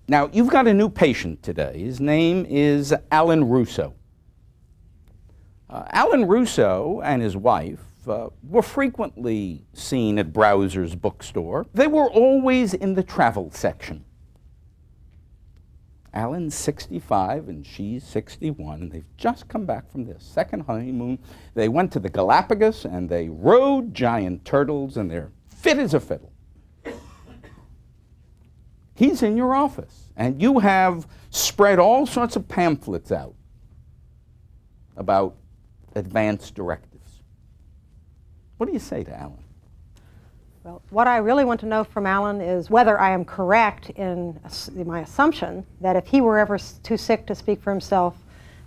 Now, you've got a new patient today. His name is Alan Russo. Alan Russo and his wife were frequently seen at Browser's bookstore. They were always in the travel section. Alan's 65 and she's 61, and they've just come back from their second honeymoon. They went to the Galapagos and they rode giant turtles, and they're fit as a fiddle. He's in your office, and you have spread all sorts of pamphlets out about advanced directives. What do you say to Alan? Well, what I really want to know from Alan is whether I am correct in my assumption that if he were ever too sick to speak for himself,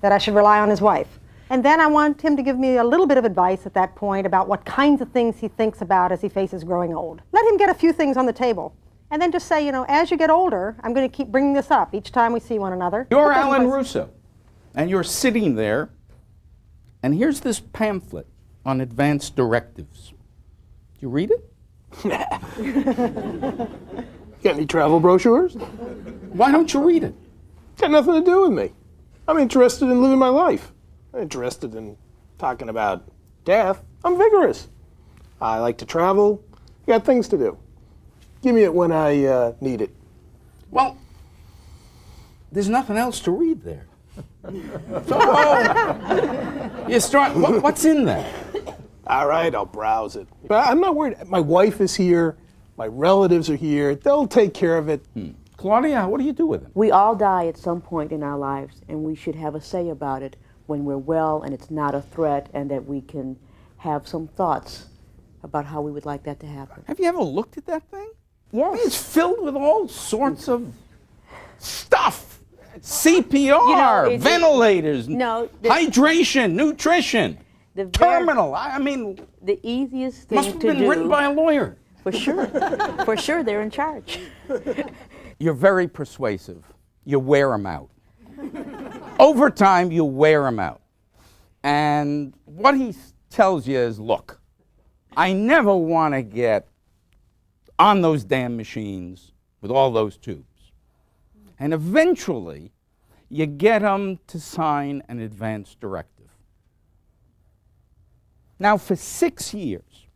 that I should rely on his wife. And then I want him to give me a little bit of advice at that point about what kinds of things he thinks about as he faces growing old. Let him get a few things on the table. And then just say, you know, as you get older, I'm going to keep bringing this up each time we see one another. You're Alan Russo, and you're sitting there, and here's this pamphlet on advanced directives. Do you read it? Got any travel brochures? Why don't you read it? Got nothing to do with me. I'm interested in living my life. I'm interested in talking about death. I'm vigorous. I like to travel. Got things to do. Give me it when I need it. Well, there's nothing else to read there. So, you start, what's in there? All right, I'll browse it. But I'm not worried. My wife is here. My relatives are here. They'll take care of it. Claudia, what do you do with it? We all die at some point in our lives, and we should have a say about it when we're well and it's not a threat, and that we can have some thoughts about how we would like that to happen. Have you ever looked at that thing? Yes. I mean, it's filled with all sorts of stuff. CPR, ventilators, hydration, nutrition, terminal. I mean, the easiest thing must have been written by a lawyer. For sure. For sure, they're in charge. You're very persuasive. You wear them out. Over time, you wear them out. And what he tells you is, look, I never want to get on those damn machines with all those tubes. And eventually, you get them to sign an advance directive. Now, for 6 years,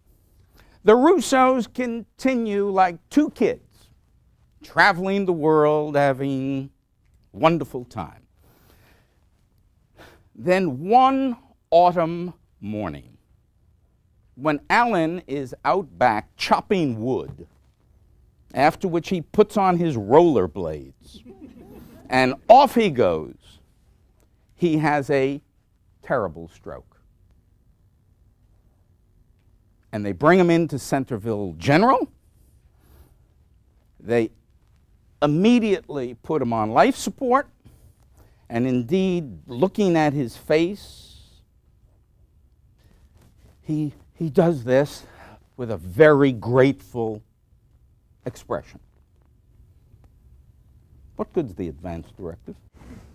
the Russos continue like two kids, traveling the world, having a wonderful time. Then one autumn morning, when Alan is out back chopping wood, after which he puts on his rollerblades, and off he goes, he has a terrible stroke. And they bring him into Centerville General. They immediately put him on life support, and indeed, looking at his face, he does this with a very grateful expression. What good's the advance directive?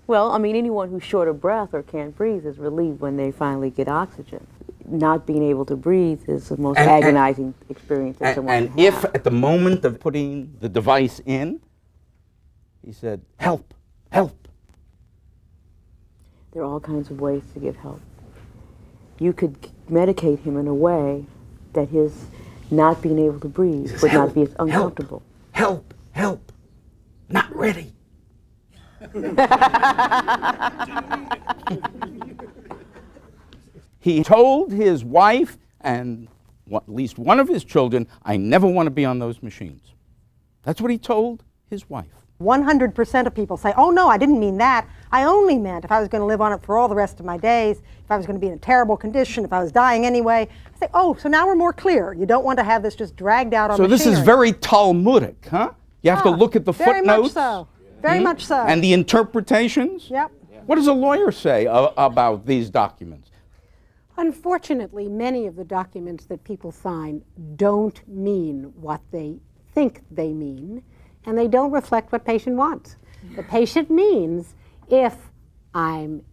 Well, I mean, anyone who's short of breath or can't breathe is relieved when they finally get oxygen. Not being able to breathe is the most agonizing experience that someone can have. And if at the moment of putting the device in, he said, help, help. There are all kinds of ways to give help. You could medicate him in a way that his not being able to breathe says, would not be as uncomfortable. Help, help, not ready. He told his wife and at least one of his children, I never want to be on those machines. That's what he told his wife. 100% of people say, oh no, I didn't mean that. I only meant if I was going to live on it for all the rest of my days, if I was going to be in a terrible condition, if I was dying anyway. I say, oh, so now we're more clear. You don't want to have this just dragged out on machinery. So this is very Talmudic, huh? You have to look at the footnotes. Very much so. Very much so. And the interpretations? Yep. What does a lawyer say about these documents? Unfortunately, many of the documents that people sign don't mean what they think they mean, and they don't reflect what patient wants. The patient means if I'm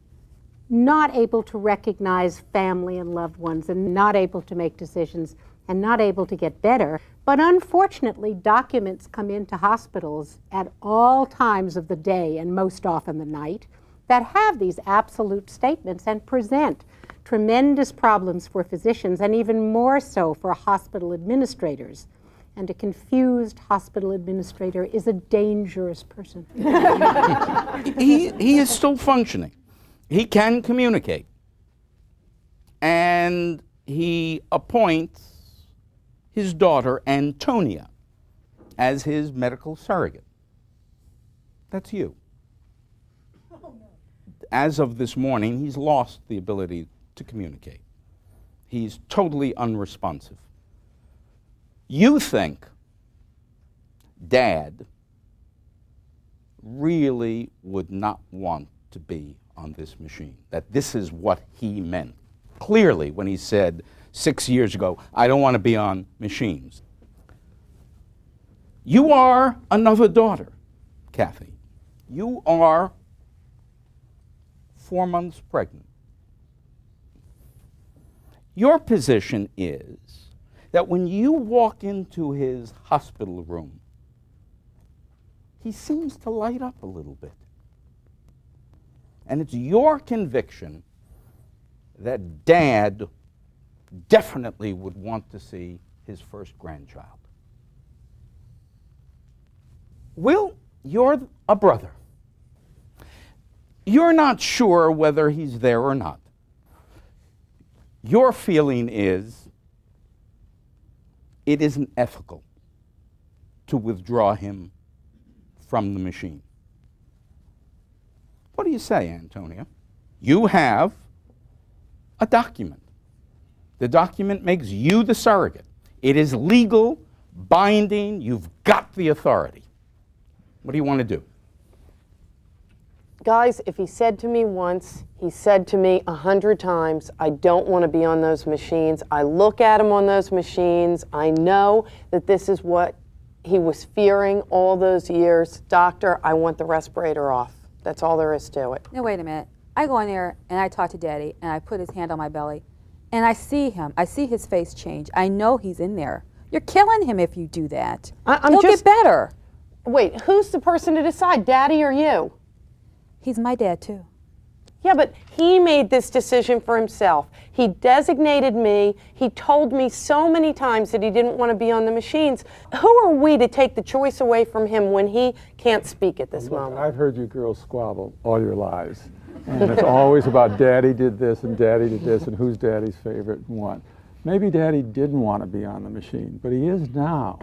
not able to recognize family and loved ones and not able to make decisions and not able to get better. But unfortunately, documents come into hospitals at all times of the day and most often the night that have these absolute statements and present tremendous problems for physicians and even more so for hospital administrators. And a confused hospital administrator is a dangerous person. He is still functioning. He can communicate. And he appoints his daughter, Antonia, as his medical surrogate. That's you. As of this morning, he's lost the ability to communicate. He's totally unresponsive. You think Dad really would not want to be on this machine, that this is what he meant. Clearly, when he said 6 years ago, I don't want to be on machines. You are another daughter, Kathy. You are 4 months pregnant. Your position is that when you walk into his hospital room, he seems to light up a little bit. And it's your conviction that Dad definitely would want to see his first grandchild. Will, you're a brother. You're not sure whether he's there or not. Your feeling is it isn't ethical to withdraw him from the machine. What do you say, Antonia? You have a document. The document makes you the surrogate. It is legal, binding, you've got the authority. What do you want to do? Guys, if he said to me once, he said to me 100 times, I don't want to be on those machines. I look at him on those machines. I know that this is what he was fearing all those years. Doctor, I want the respirator off. That's all there is to it. Now, wait a minute. I go in there and I talk to Daddy and I put his hand on my belly and I see him. I see his face change. I know he's in there. You're killing him if you do that. He'll get better. Wait, who's the person to decide, Daddy or you? He's my dad, too. Yeah, but he made this decision for himself. He designated me. He told me so many times that he didn't want to be on the machines. Who are we to take the choice away from him when he can't speak at this moment? I've heard you girls squabble all your lives. And it's always about Daddy did this and Daddy did this and who's Daddy's favorite and what. Maybe Daddy didn't want to be on the machine, but he is now.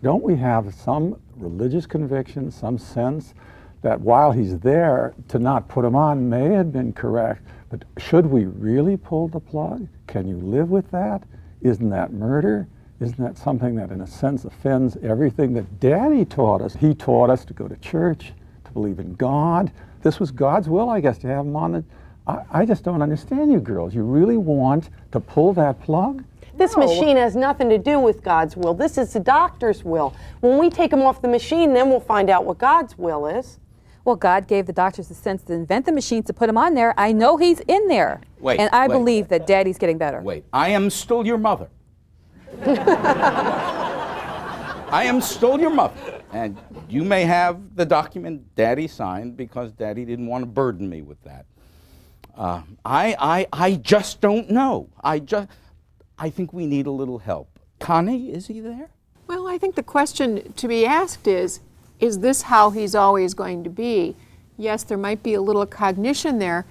Don't we have some religious conviction, some sense that while he's there, to not put him on may have been correct, but should we really pull the plug? Can you live with that? Isn't that murder? Isn't that something that in a sense offends everything that Daddy taught us? He taught us to go to church, to believe in God. This was God's will, I guess, to have him on the... I just don't understand you girls. You really want to pull that plug? This machine has nothing to do with God's will. This is the doctor's will. When we take him off the machine, then we'll find out what God's will is. Well, God gave the doctors the sense to invent the machines to put him on there. I know he's in there. Wait, and I believe that Daddy's getting better. Wait, I am still your mother. I am still your mother. And you may have the document Daddy signed because Daddy didn't want to burden me with that. I just don't know. I think we need a little help. Connie, is he there? Well, I think the question to be asked is this how he's always going to be? Yes, there might be a little cognition there,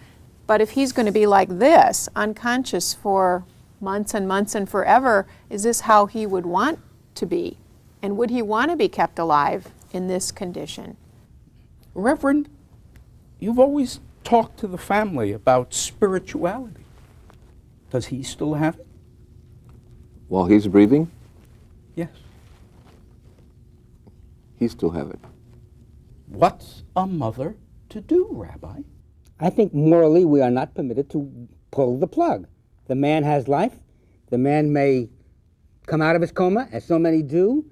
but if he's going to be like this, unconscious for months and months and forever, is this how he would want to be? And would he want to be kept alive in this condition? Reverend, you've always talked to the family about spirituality. Does he still have it? While he's breathing, Yes. he still have it. What's a mother to do, Rabbi? I think morally we are not permitted to pull the plug. The man has life. The man may come out of his coma, as so many do.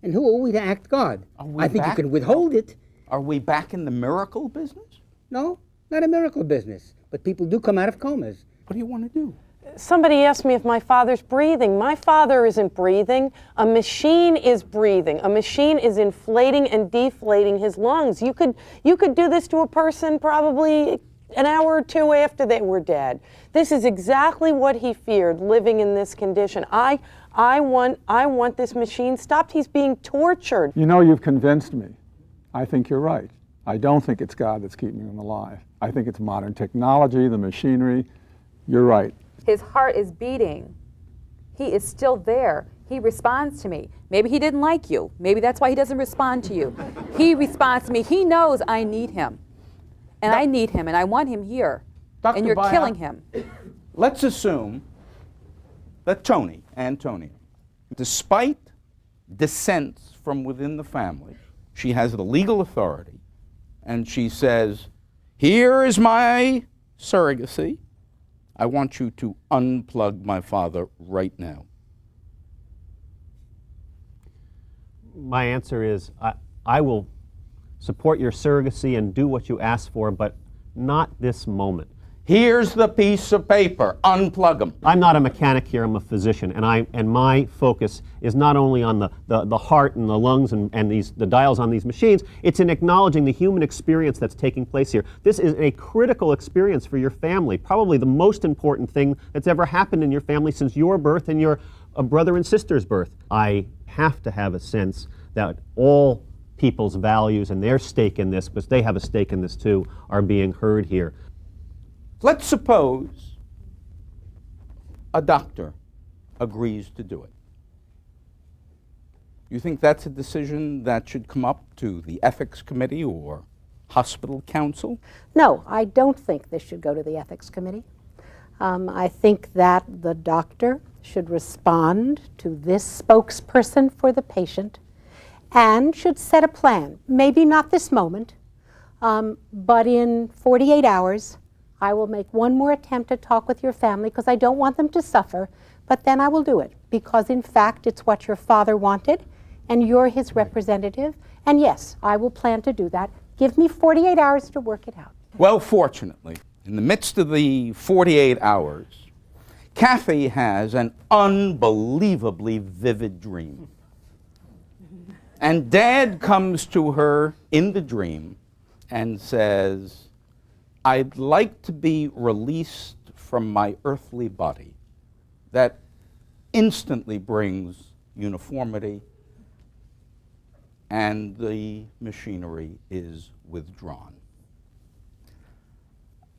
And who are we to act God? I think you can withhold it. Are we back in the miracle business? No, not a miracle business. But people do come out of comas. What do you want to do? somebody asked me if my father's breathing. My father isn't breathing. A machine is breathing. A machine is inflating and deflating his lungs. You could do this to a person probably an hour or two after they were dead. This is exactly what he feared, living in this condition. I want this machine stopped. He's being tortured. You know, you've convinced me. I think you're right. I don't think it's God that's keeping him alive. I think it's modern technology, the machinery. You're right. His heart is beating. He is still there. He responds to me. Maybe he didn't like you. Maybe that's why he doesn't respond to you. He responds to me. He knows I need him. And I need him, and I want him here. Dr. And you're Byock, killing him. Let's assume that Antonia, despite dissents from within the family, she has the legal authority, and she says, here is my surrogacy. I want you to unplug my father right now. My answer is, I will support your surrogacy and do what you ask for, but not this moment. Here's the piece of paper. Unplug him. I'm not a mechanic here, I'm a physician, and my focus is not only on the heart and the lungs and the dials on these machines, it's in acknowledging the human experience that's taking place here. This is a critical experience for your family, probably the most important thing that's ever happened in your family since your birth and your brother and sister's birth. I have to have a sense that all people's values and their stake in this, because they have a stake in this too, are being heard here. Let's suppose a doctor agrees to do it. You think that's a decision that should come up to the ethics committee or hospital council? No, I don't think this should go to the ethics committee. I think that the doctor should respond to this spokesperson for the patient and should set a plan. Maybe not this moment, but in 48 hours, I will make one more attempt to talk with your family because I don't want them to suffer, but then I will do it because in fact it's what your father wanted and you're his representative. And yes, I will plan to do that. Give me 48 hours to work it out. Well, fortunately, in the midst of the 48 hours, Kathy has an unbelievably vivid dream. And Dad comes to her in the dream and says, I'd like to be released from my earthly body. That instantly brings uniformity, and the machinery is withdrawn.